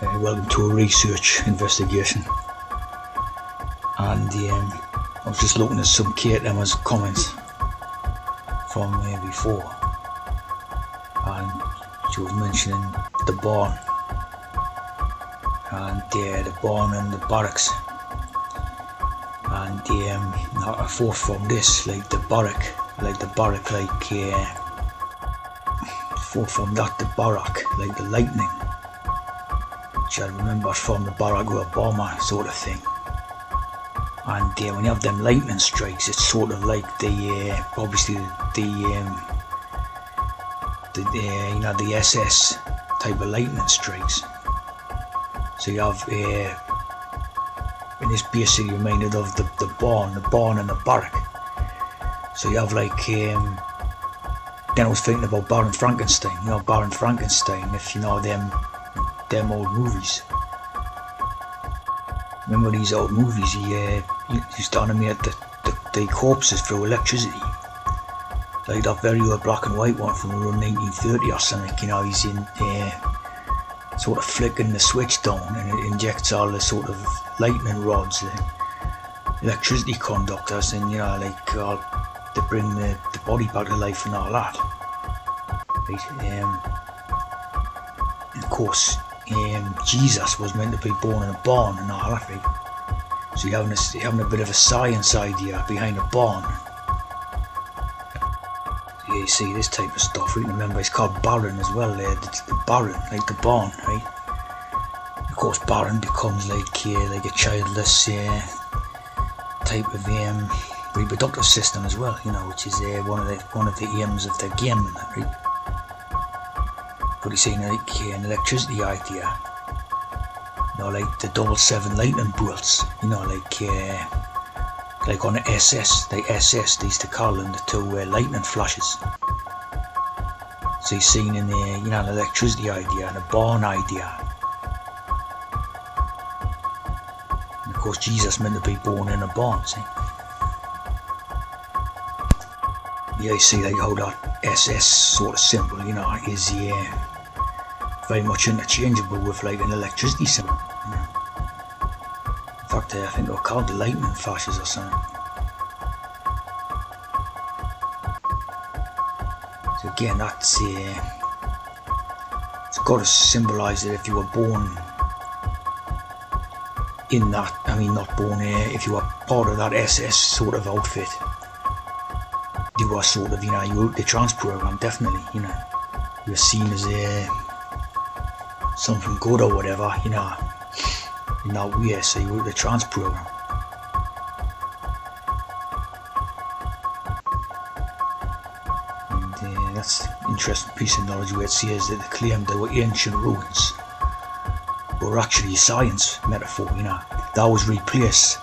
Welcome to a research investigation. And I was just looking at some Kate Emma's comments from before, and she was mentioning the barn and the barn and the barracks, and I thought from this, like the barrack, thought from that the barrack, like the lightning, which I remember from the Barack Obama sort of thing. And when you have them lightning strikes, it's sort of like obviously the SS type of lightning strikes. So you have and it's basically reminded of the barn and the barrack. So you have then I was thinking about Baron Frankenstein. Baron Frankenstein, if you know them old movies. Remember these old movies? He used to animate the corpses through electricity. Like that very old black and white one from around 1930 or something. He's in sort of flicking the switch down, and it injects all the sort of lightning rods, electricity conductors, and to bring the body back to life and all that. Right? And of course, Jesus was meant to be born in a barn and all that, right? So you're having a bit of a science idea behind a barn. You see this type of stuff, right? Remember, it's called Baron as well. It's the Baron, like the barn, right? Of course, Baron becomes like a childless type of reproductive system as well, which is one of the aims of the game, right? But he's saying like an electricity idea, like the 7 lightning bolts, like on the SS, they used to call them the 2 lightning flashes. So he's saying in an electricity idea and a barn idea. And of course, Jesus meant to be born in a barn, see? Yeah, you see how that SS sort of symbol, is very much interchangeable with like an electricity symbol. In fact, I think they're called the lightning flashes or something. So again, that's it's got to symbolise that if you were born in that, not born if you were part of that SS sort of outfit, you were sort of, you were the trans program, definitely, you were seen as something good or whatever, in that way, so you were the trans program. And that's an interesting piece of knowledge where it says that they claimed they were ancient ruins were actually a science metaphor, that was replaced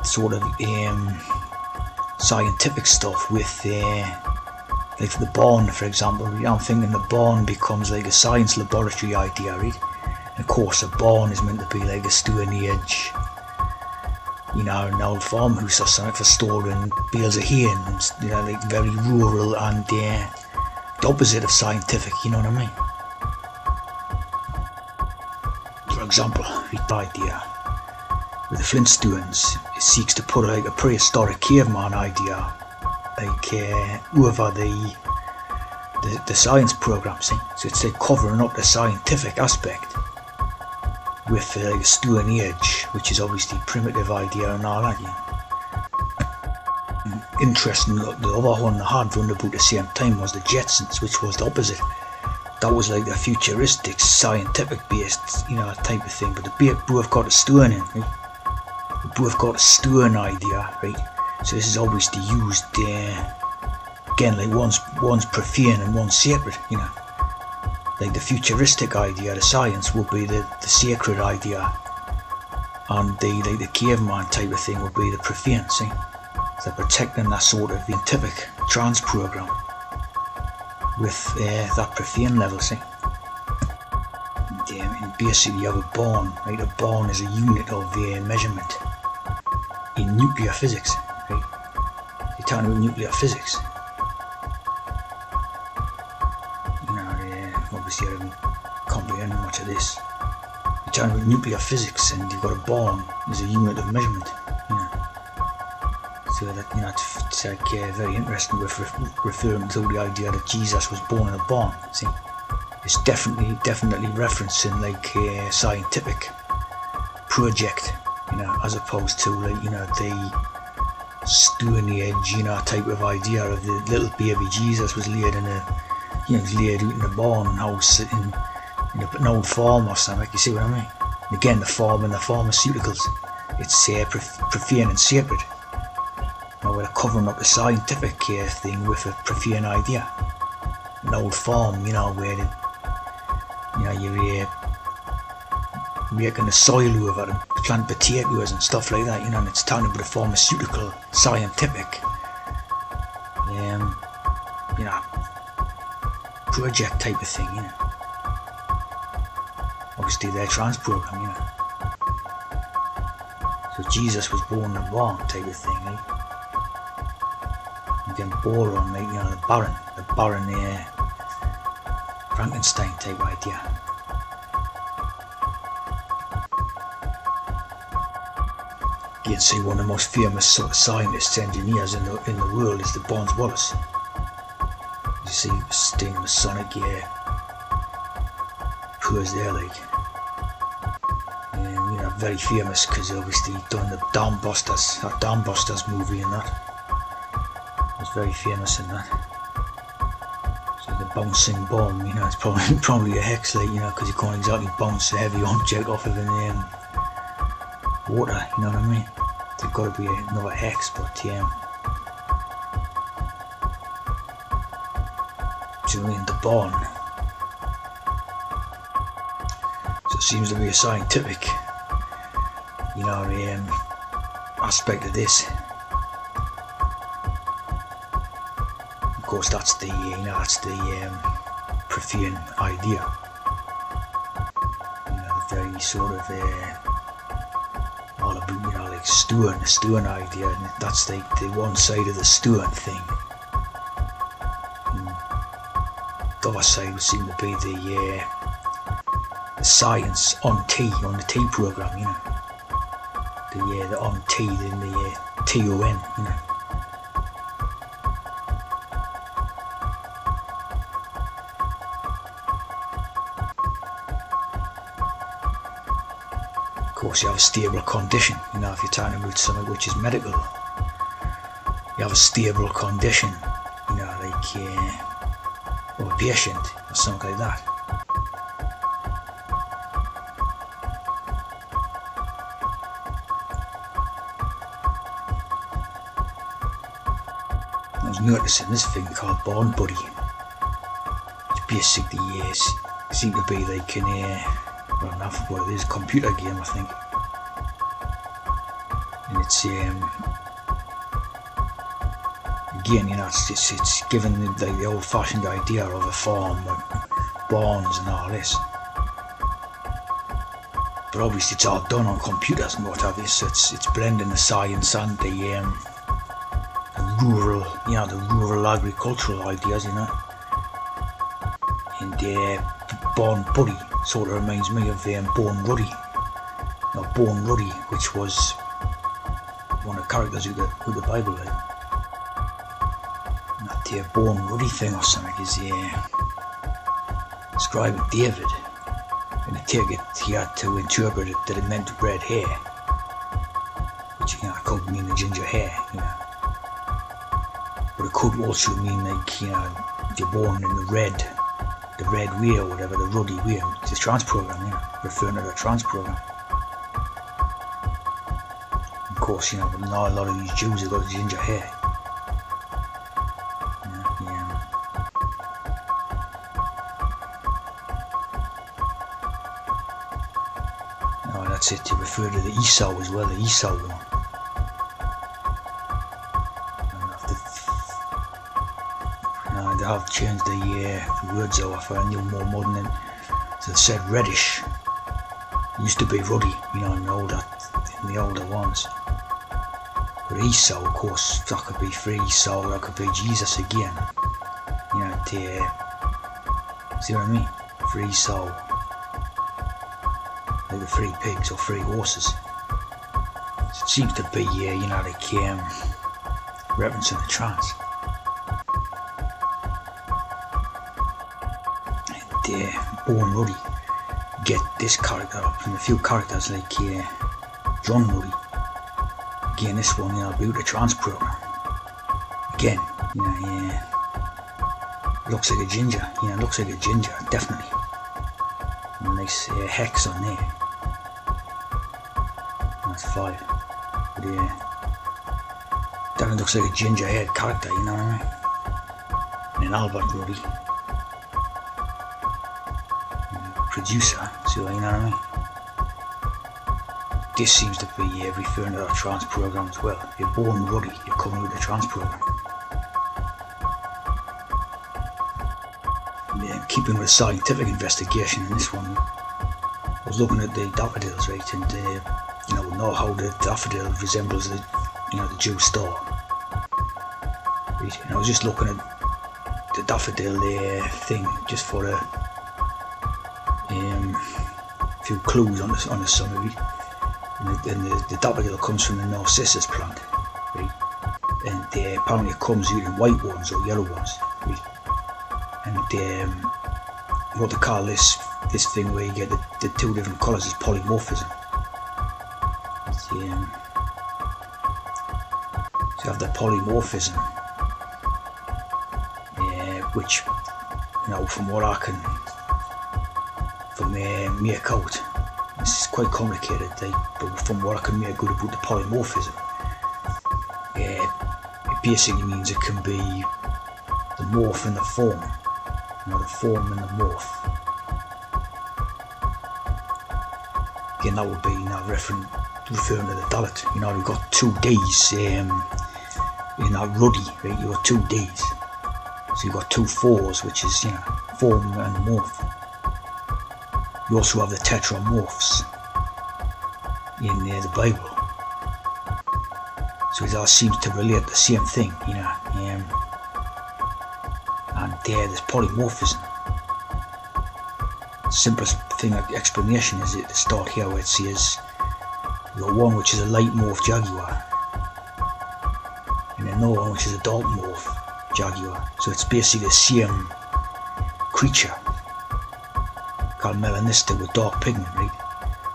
sort of scientific stuff with like for the barn, for example. I'm thinking the barn becomes like a science laboratory idea, right? And of course, a barn is meant to be like a Stone Age, an old farmhouse or something for storing bales of hay, and like very rural and the opposite of scientific. You know what I mean? For example, the idea with the Flintstones, it seeks to put like a prehistoric caveman idea, like over the science program, see? So it's like covering up the scientific aspect with like a Stone Age, which is obviously primitive idea and all that. Interesting, the other one I had run about the same time was the Jetsons, which was the opposite. That was like a futuristic, scientific based, type of thing, but they both got a stone in, right? They both got a stone idea, right? So this is obviously used again, like one's profane and one's sacred, Like the futuristic idea, the science, would be the sacred idea, and the caveman type of thing would be the profane, see? So they're protecting that sort of scientific trans program with that profane level, see? And basically you have a barn, right? A barn is a unit of measurement in nuclear physics, right? You're talking about nuclear physics. Obviously I haven't comprehended much of this. talking about nuclear physics, and you've got a barn as a unit of measurement. You know. So that, you know, it's like very interesting with referring to the idea that Jesus was born in a barn. See, it's definitely referencing like a scientific project, you know, as opposed to like, you know, the Stone Age, you know, type of idea of the little baby Jesus was laid in a, you know, laid out in a barn house in an old farm or something. You see what I mean? And again, the farm and the pharmaceuticals, it's profane and sacred. You know, we're covering up the scientific thing with a profane idea. An old farm, you know, where you're making the soil over to plant potatoes and stuff like that, you know, and it's talking about a pharmaceutical, scientific, you know, project type of thing, you know. Obviously, their trans program, you know. So Jesus was born in a barn type of thing, right? Again, boron, like, you know, the Baron Frankenstein type idea. You can see one of the most famous sort of scientists, engineers in the world is the Barnes Wallis. You see, staying Masonic, pros there, like. And, you know, very famous because obviously he done the Dam Busters movie and that. Was very famous in that. So the bouncing bomb, you know, it's probably a hex, like, you know, because you can't exactly bounce a heavy object off of an water, you know what I mean? There's got to be another hex, but so in the barn. So it seems to be a scientific, you know, aspect of this. Of course, that's the profane idea. You know, the very sort of all about, you know, like the Stone idea, and that's like the one side of the Stone thing. And the other side would seem to be the science on the T program, you know. The on T, then the TON, you know. Of course, you have a stable condition, you know, if you're talking about something which is medical. You have a stable condition, you know, like or a patient or something like that. I was noticing this thing called Born Buddy. It's basically seem to be like an I don't know what it is, computer game, I think. And it's again, you know, it's given the old-fashioned idea of a farm and barns and all this. But obviously it's all done on computers and what have you, so it's blending the science and the rural, you know, the rural agricultural ideas, you know. And Born Buddy sort of reminds me of Born Ruddy. You know, Born Ruddy, which was one of the characters of the Bible, like. And that Born Ruddy thing or something is describing David. And I take it he had to interpret it that it meant red hair, which, you know, could mean the ginger hair, you know. But it could also mean, like, you know, you're born in the red way or whatever, the ruddy way. It's a trans program, you know, referring to the trans program. Of course, you know, but now a lot of these Jews have got ginger hair. Yeah. No, that's it, to refer to the Esau as well, the Esau one. They have changed the words over for a new, more modern, so they said reddish. It used to be ruddy, you know, in the older ones. But Esau, of course, that could be for Esau, that could be Jesus again. You know, see what I mean? For Esau. like the 3 pigs or 3 horses. So it seems to be, referencing the trance. And Owen Ruddy get this character up from a few characters like John Ruddy. Again, this one, about the trance program. Again, looks like a ginger. Looks like a ginger, definitely. And a nice hex on there. That's 5. But definitely looks like a ginger haired character, you know what I mean? And then Albert Ruddy, producer, so you know what I mean? This seems to be referring to our trance program as well. You're born ruddy, you're coming with the trance program. Yeah, keeping with scientific investigation in this one, I was looking at the daffodils, right, and we know how the daffodil resembles the Jew star. Right? And I was just looking at the daffodil thing just for a few clues on the summary. And the daffodil comes from the narcissus plant, right? And apparently it comes either in white ones or yellow ones, right? And what they call this thing where you get the 2 different colours is polymorphism. So you have the polymorphism, which, from what I can make out, this is quite complicated, but from what I can make out about the polymorphism, it basically means it can be the morph and the form, the form and the morph. Again, that would be referring to the Dalit. We've got 2 Ds in that ruddy, right? You've got 2 Ds, so you've got 2 4s, which is form and morph. You also have the tetramorphs in the Bible, so it all seems to relate the same thing, and there's polymorphism. Simplest thing explanation is at the start here where it says you got one which is a light morph jaguar and another one which is a dark morph jaguar, so it's basically the same creature called melanista with dark pigment, right?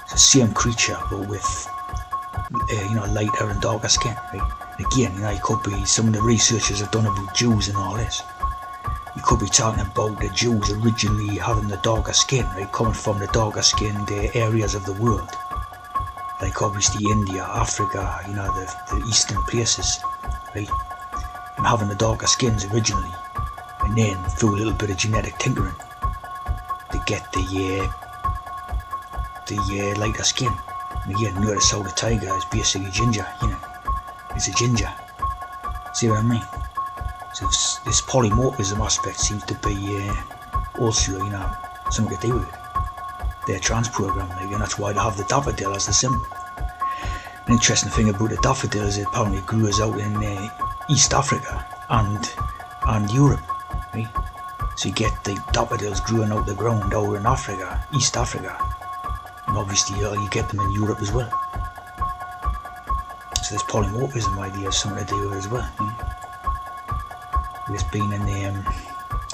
It's the same creature but with lighter and darker skin, right? Again, it could be some of the researchers have done about Jews and all this. You could be talking about the Jews originally having the darker skin, right? Coming from the darker skinned areas of the world, like obviously India, Africa, the eastern places, right? And having the darker skins originally, and then through a little bit of genetic tinkering to get the lighter skin. And again, notice how the tiger is basically ginger, it's a ginger. See what I mean? So this polymorphism aspect seems to be also, something to do with it. Their trance program, and that's why they have the daffodil as the symbol. An interesting thing about the daffodil is it apparently grows out in East Africa and Europe, right? So you get the daffodils growing out the ground over in Africa, East Africa, and obviously you get them in Europe as well. So this polymorphism idea has something to do with it as well. This being in the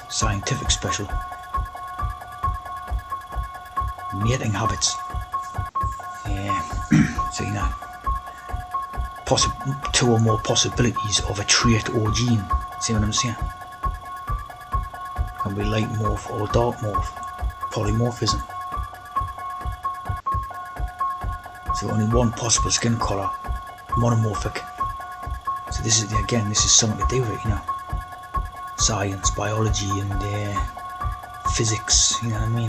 scientific special, mating habits. So 2 or more possibilities of a trait or gene. See what I'm saying? Can be light morph or dark morph. Polymorphism. So only one possible skin colour. Monomorphic. So this is something to do with it, Science, biology, and physics,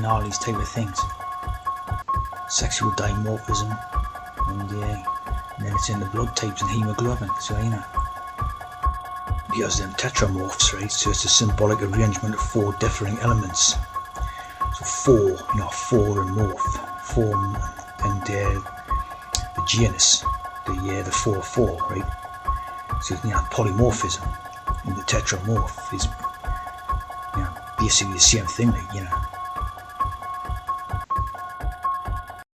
all these type of things. Sexual dimorphism, and then it's in the blood types and hemoglobin, so because them tetramorphs, right? So it's a symbolic arrangement of 4 differing elements. So 4, 4 and morph, form, and the genus, the 4-4, right? So polymorphism. And the tetramorph is, basically the same thing,